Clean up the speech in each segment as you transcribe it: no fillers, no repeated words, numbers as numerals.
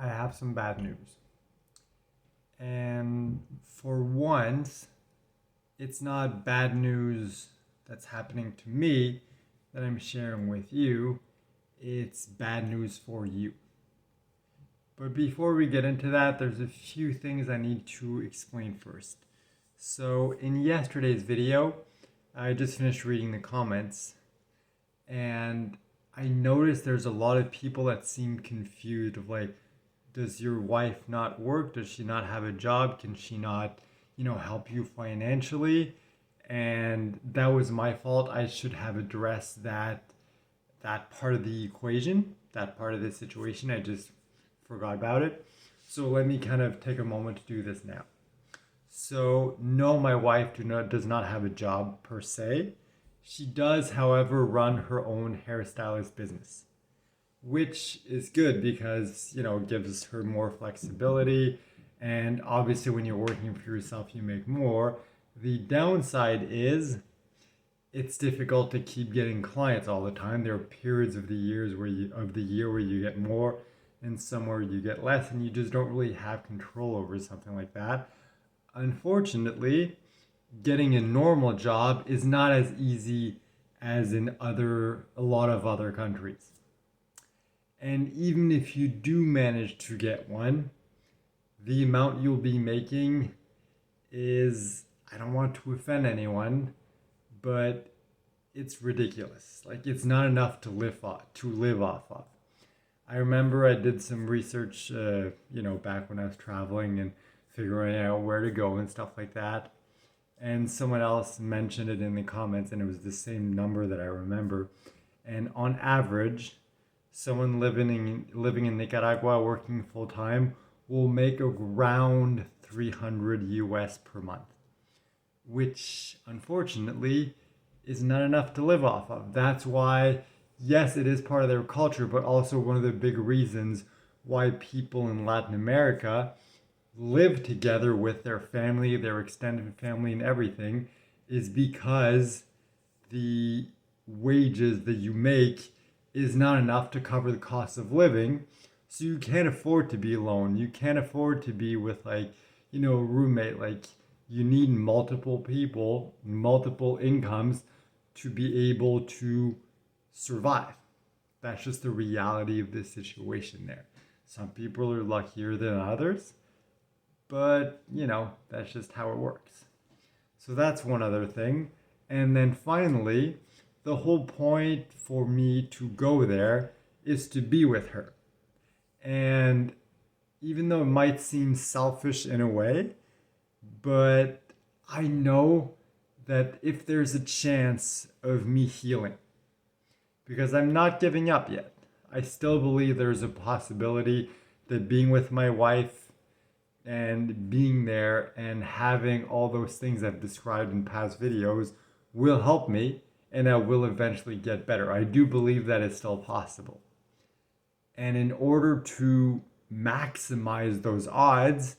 I have some bad news. And for once, it's not bad news that's happening to me that I'm sharing with you. It's bad news for you. But before we get into that, there's a few things I need to explain first. So, in yesterday's video, I just finished reading the comments and I noticed there's a lot of people that seem confused of like, does your wife not work? Does she not have a job? Can she not, help you financially? And that was my fault. I should have addressed that part of the equation, that part of the situation. I just forgot about it. So let me kind of take a moment to do this now. So no, my wife does not have a job per se. She does, however, run her own hairstylist business, which is good because, it gives her more flexibility. And obviously, when you're working for yourself, you make more. The downside is it's difficult to keep getting clients all the time. There are periods of the year where you get more and somewhere you get less, and you just don't really have control over something like that. Unfortunately, getting a normal job is not as easy as in a lot of other countries. And even if you do manage to get one, the amount you'll be making is, I don't want to offend anyone, but it's ridiculous. Like, it's not enough to live off of. I remember I did some research, back when I was traveling and figuring out where to go and stuff like that. And someone else mentioned it in the comments, and it was the same number that I remember. And on average, someone living in Nicaragua working full time will make around 300 US per month, which unfortunately is not enough to live off of. That's why, yes, it is part of their culture, but also one of the big reasons why people in Latin America live together with their family, their extended family, and everything, is because the wages that you make is not enough to cover the cost of living. So you can't afford to be alone. You can't afford to be with a roommate. Like, you need multiple people, multiple incomes to be able to survive. That's just the reality of this situation there. Some people are luckier than others, but that's just how it works. So that's one other thing. And then finally, the whole point for me to go there is to be with her. And even though it might seem selfish in a way, but I know that if there's a chance of me healing, because I'm not giving up yet, I still believe there's a possibility that being with my wife and being there and having all those things I've described in past videos will help me, and I will eventually get better. I do believe that it's still possible. And in order to maximize those odds,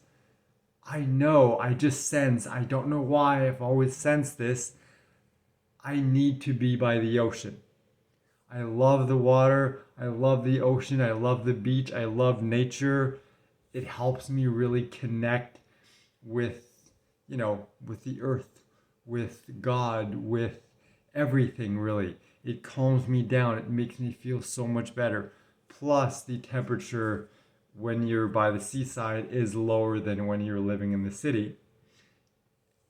I just sense, I don't know why, I've always sensed this, I need to be by the ocean. I love the water, I love the ocean, I love the beach, I love nature. It helps me really connect with, with the earth, with God, with everything really. It calms me down, it makes me feel so much better. Plus, the temperature when you're by the seaside is lower than when you're living in the city.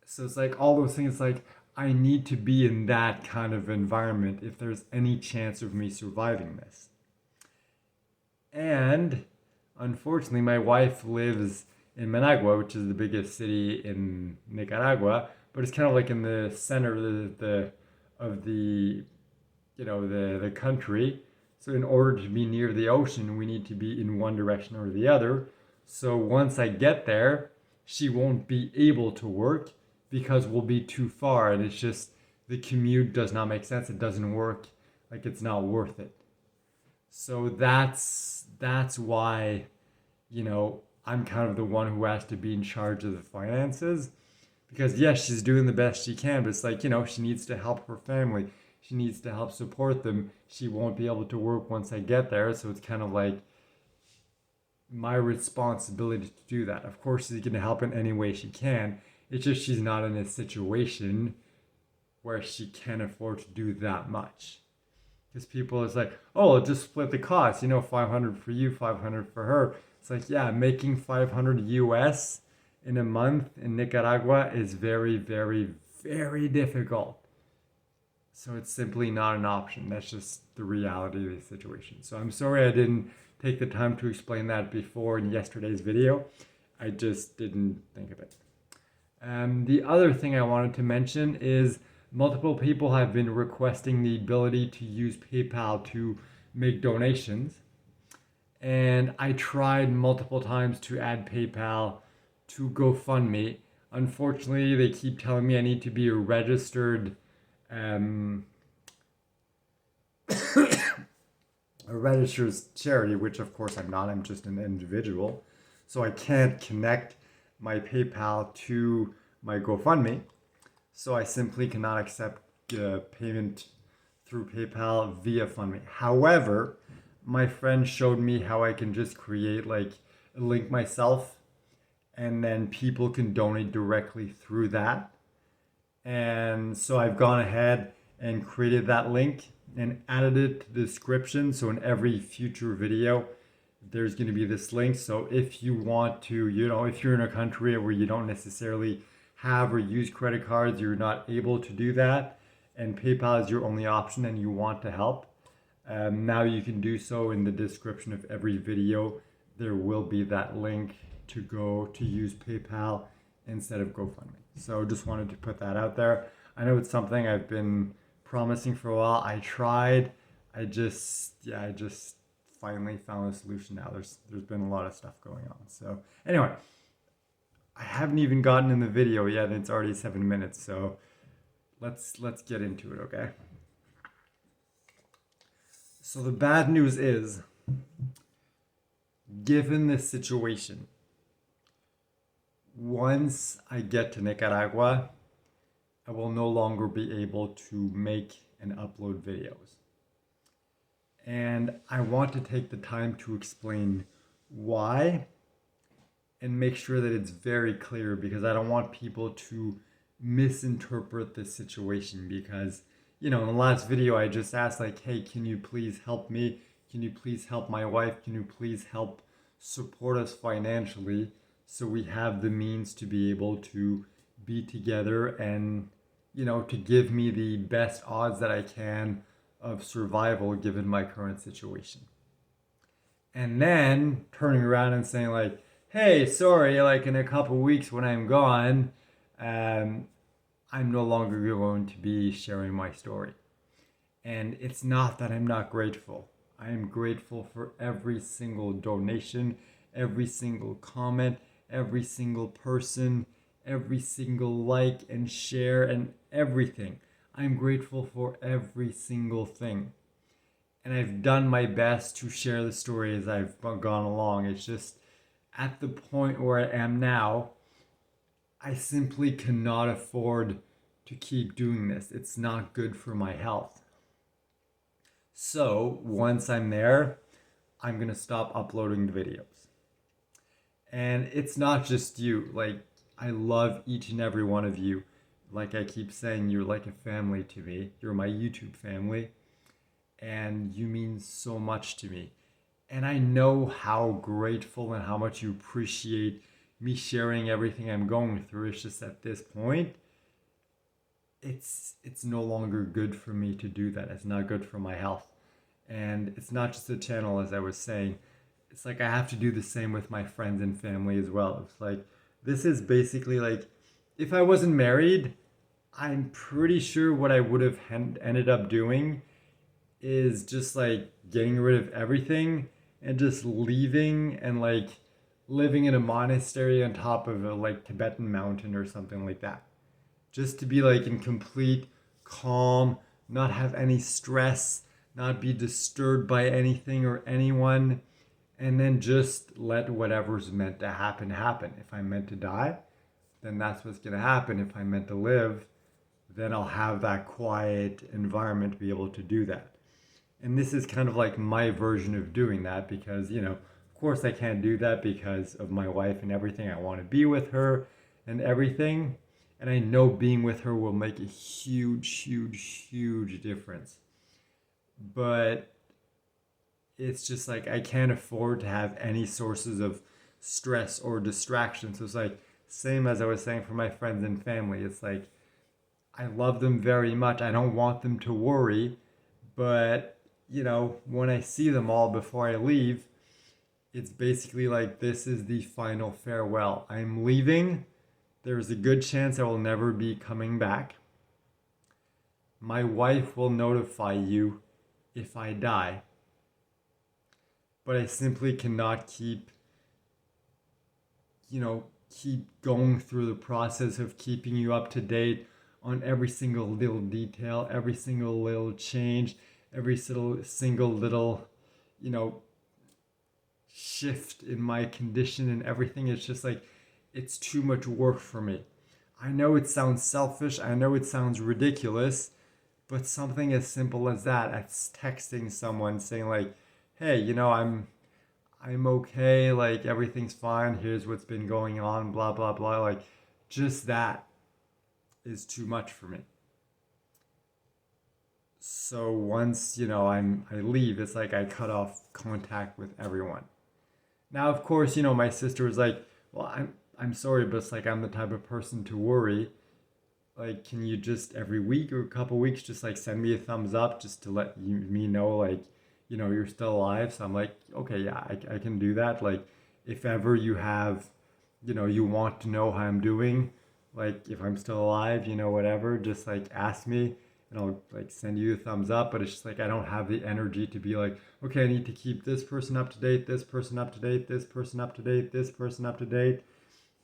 So it's like all those things, like I need to be in that kind of environment if there's any chance of me surviving this. And unfortunately, my wife lives in Managua, which is the biggest city in Nicaragua, but it's kind of like in the center of the country. So in order to be near the ocean, we need to be in one direction or the other. So once I get there, she won't be able to work because we'll be too far, and it's just the commute does not make sense. It doesn't work. Like, it's not worth it. So that's why, I'm kind of the one who has to be in charge of the finances. Because yes, she's doing the best she can, but it's like, she needs to help her family. She needs to help support them. She won't be able to work once I get there. So it's kind of like, my responsibility to do that. Of course, she's going to help in any way she can. It's just she's not in a situation where she can afford to do that much. Because people is like, oh, just split the cost. 500 for you, 500 for her. It's like, yeah, making 500 US in a month in Nicaragua is very, very, very difficult. So it's simply not an option. That's just the reality of the situation. So I'm sorry I didn't take the time to explain that before in yesterday's video. I just didn't think of it. The other thing I wanted to mention is multiple people have been requesting the ability to use PayPal to make donations. And I tried multiple times to add PayPal to GoFundMe. Unfortunately, they keep telling me I need to be a registered a registered charity, which of course I'm not. I'm just an individual. So I can't connect my PayPal to my GoFundMe. So I simply cannot accept payment through PayPal via FundMe. However, my friend showed me how I can just create like a link myself, and then people can donate directly through that. And so I've gone ahead and created that link and added it to the description. So in every future video, there's going to be this link. So if you want to, if you're in a country where you don't necessarily have or use credit cards, you're not able to do that, and PayPal is your only option and you want to help, now you can do so. In the description of every video, there will be that link to go to use PayPal instead of GoFundMe. So just wanted to put that out there. I know it's something I've been promising for a while. I tried. I just finally found a solution now. There's been a lot of stuff going on. So anyway, I haven't even gotten in the video yet, and it's already 7 minutes. So let's get into it, okay? So the bad news is, given this situation, once I get to Nicaragua, I will no longer be able to make and upload videos. And I want to take the time to explain why and make sure that it's very clear, because I don't want people to misinterpret the situation. Because, in the last video I just asked like, hey, can you please help me? Can you please help my wife? Can you please help support us financially so we have the means to be able to be together and, to give me the best odds that I can of survival given my current situation. And then turning around and saying like, hey, sorry, like in a couple weeks when I'm gone, I'm no longer going to be sharing my story. And it's not that I'm not grateful. I am grateful for every single donation, every single comment, every single person, every single like and share and everything. I'm grateful for every single thing. And I've done my best to share the story as I've gone along. It's just at the point where I am now, I simply cannot afford to keep doing this. It's not good for my health. So once I'm there, I'm going to stop uploading the videos. And it's not just you. Like, I love each and every one of you. Like I keep saying, you're like a family to me. You're my YouTube family. And you mean so much to me. And I know how grateful and how much you appreciate me sharing everything I'm going through. It's just at this point, it's no longer good for me to do that. It's not good for my health. And it's not just the channel, as I was saying. It's like I have to do the same with my friends and family as well. It's like, this is basically like, if I wasn't married, I'm pretty sure what I would have ended up doing is just like getting rid of everything and just leaving and like living in a monastery on top of a like Tibetan mountain or something like that. Just to be like in complete calm, not have any stress, not be disturbed by anything or anyone, and then just let whatever's meant to happen happen. If I'm meant to die, then that's what's going to happen. If I'm meant to live, then I'll have that quiet environment to be able to do that. And this is kind of like my version of doing that because, of course, I can't do that because of my wife and everything. I want to be with her and everything. And I know being with her will make a huge, huge, huge difference. But it's just like I can't afford to have any sources of stress or distraction. So it's like, same as I was saying for my friends and family. It's like, I love them very much. I don't want them to worry. But, when I see them all before I leave, it's basically like this is the final farewell. I'm leaving. There's a good chance I will never be coming back. My wife will notify you if I die. But I simply cannot keep going through the process of keeping you up to date on every single little detail, every single little change, every single little, shift in my condition and everything. It's just like, it's too much work for me. I know it sounds selfish. I know it sounds ridiculous, but something as simple as that, as texting someone saying like, hey, I'm okay, like everything's fine, here's what's been going on, blah blah blah, like just that is too much for me. So once, I leave, it's like I cut off contact with everyone. Now, of course, my sister was like, well, I'm sorry, but it's like I'm the type of person to worry. Like, can you just every week or a couple weeks just like send me a thumbs up just to let me know, like, you're still alive? So I'm like, okay, yeah, I can do that. Like, if ever you have, you want to know how I'm doing, like if I'm still alive, whatever, just like ask me and I'll like send you a thumbs up. But it's just like I don't have the energy to be like, okay, I need to keep this person up to date, this person up to date, this person up to date, this person up to date.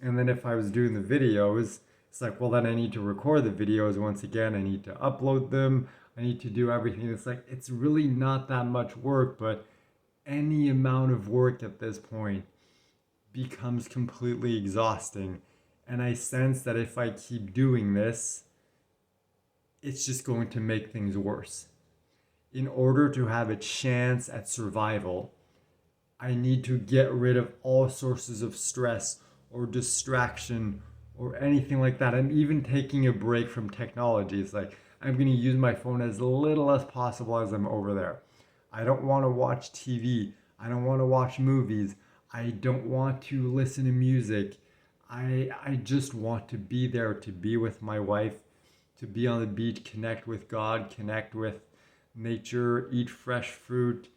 And then if I was doing the videos, it's like, well, then I need to record the videos once again. I need to upload them. I need to do everything. It's like, it's really not that much work, but any amount of work at this point becomes completely exhausting. And I sense that if I keep doing this, it's just going to make things worse. In order to have a chance at survival, I need to get rid of all sources of stress or distraction or anything like that. I'm even taking a break from technology. It's like I'm going to use my phone as little as possible as I'm over there. I don't want to watch TV. I don't want to watch movies. I don't want to listen to music. I just want to be there, to be with my wife, to be on the beach, connect with God, connect with nature, eat fresh fruit,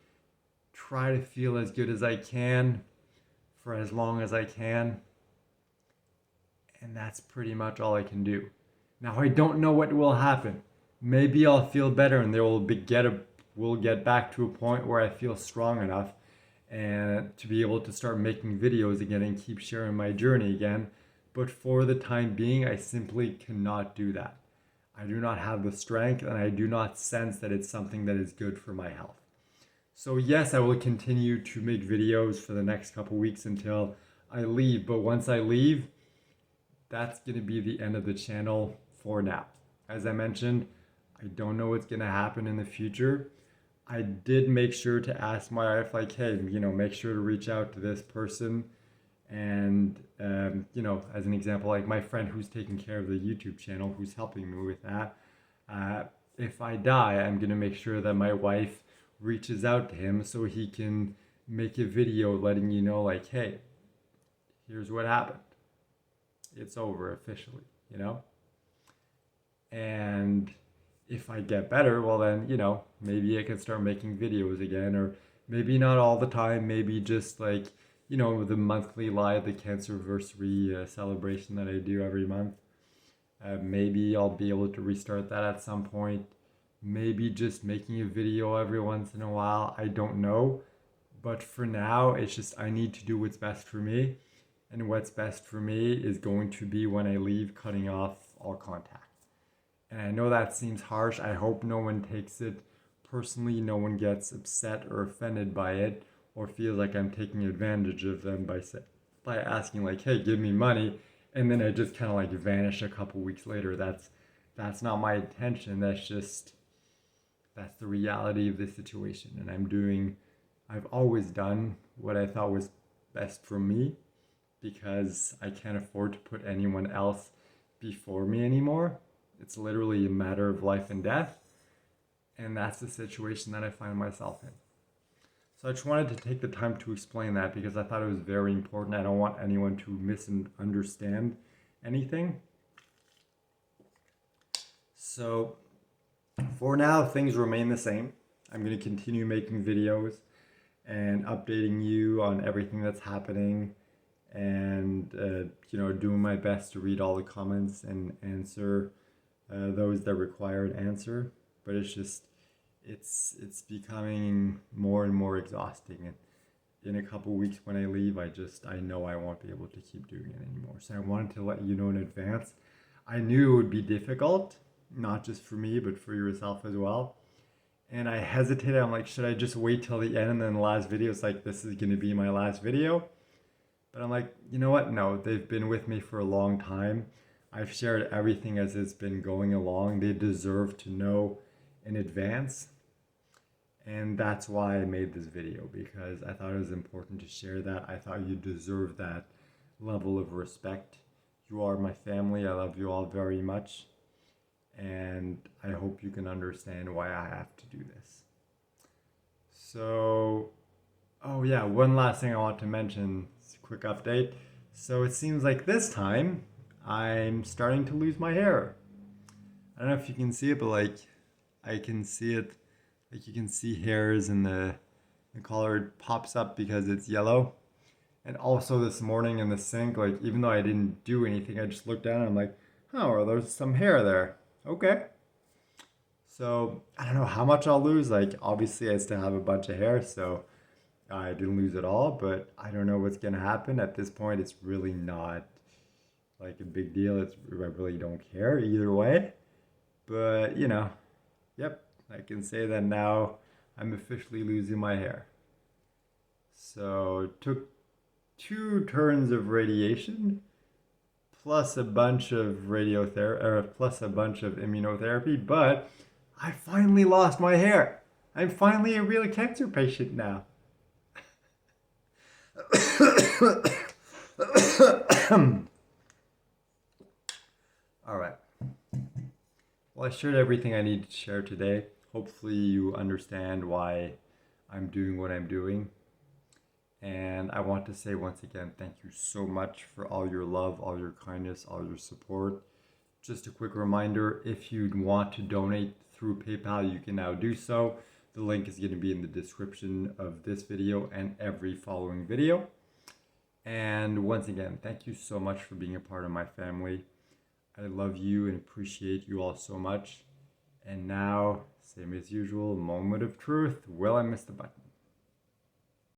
try to feel as good as I can for as long as I can. And that's pretty much all I can do. Now, I don't know what will happen. Maybe I'll feel better and we'll get back to a point where I feel strong enough and to be able to start making videos again and keep sharing my journey again. But for the time being, I simply cannot do that. I do not have the strength and I do not sense that it's something that is good for my health. So yes, I will continue to make videos for the next couple weeks until I leave. But once I leave, that's going to be the end of the channel for now. As I mentioned, I don't know what's going to happen in the future. I did make sure to ask my wife, like, hey, make sure to reach out to this person. And, as an example, like my friend who's taking care of the YouTube channel, who's helping me with that. If I die, I'm going to make sure that my wife reaches out to him so he can make a video letting you know, like, hey, here's what happened. It's over officially, And if I get better, well then, maybe I can start making videos again, or maybe not all the time, maybe just like, the monthly live, the Cancerversary celebration that I do every month. Maybe I'll be able to restart that at some point. Maybe just making a video every once in a while. I don't know. But for now, it's just I need to do what's best for me. And what's best for me is going to be when I leave, cutting off all contact. And I know that seems harsh. I hope no one takes it personally. No one gets upset or offended by it or feels like I'm taking advantage of them by asking like, hey, give me money. And then I just kind of like vanish a couple weeks later. That's not my intention. That's the reality of the situation. And I'm doing I've always done what I thought was best for me because I can't afford to put anyone else before me anymore. It's literally a matter of life and death. And that's the situation that I find myself in. So I just wanted to take the time to explain that because I thought it was very important. I don't want anyone to misunderstand anything. So for now, things remain the same. I'm going to continue making videos and updating you on everything that's happening, and doing my best to read all the comments and answer those that require an answer. But it's becoming more and more exhausting, and in a couple weeks when I leave, I know I won't be able to keep doing it anymore. So I wanted to let you know in advance. I knew it would be difficult, not just for me, but for yourself as well. And I hesitated. I'm like, should I just wait till the end? And then the last video, it's like, this is going to be my last video. But I'm like, you know what? No, they've been with me for a long time. I've shared everything as it's been going along. They deserve to know in advance. And that's why I made this video, because I thought it was important to share that. I thought you deserve that level of respect. You are my family. I love you all very much. And I hope you can understand why I have to do this. So, oh yeah, one last thing I want to mention, a quick update. So it seems like this time I'm starting to lose my hair. I don't know if you can see it, but like I can see it, like you can see hairs in the color pops up because it's yellow. And also this morning in the sink, like even though I didn't do anything, I just looked down and I'm like, oh, there's some hair there. Okay. So I don't know how much I'll lose. Like obviously I still have a bunch of hair, so I didn't lose it all, but I don't know what's gonna happen. At this point, it's really not like a big deal. I really don't care either way. But yep, I can say that now I'm officially losing my hair. So it took 2 turns of radiation plus a bunch of plus a bunch of immunotherapy, but I finally lost my hair. I'm finally a real cancer patient now. All right. Well, I shared everything I need to share today. Hopefully you understand why I'm doing what I'm doing. And I want to say once again, thank you so much for all your love, all your kindness, all your support. Just a quick reminder, if you'd want to donate through PayPal, you can now do so. The link is going to be in the description of this video and every following video. And once again, thank you so much for being a part of my family. I love you and appreciate you all so much. And now, same as usual, moment of truth. Will I miss the button?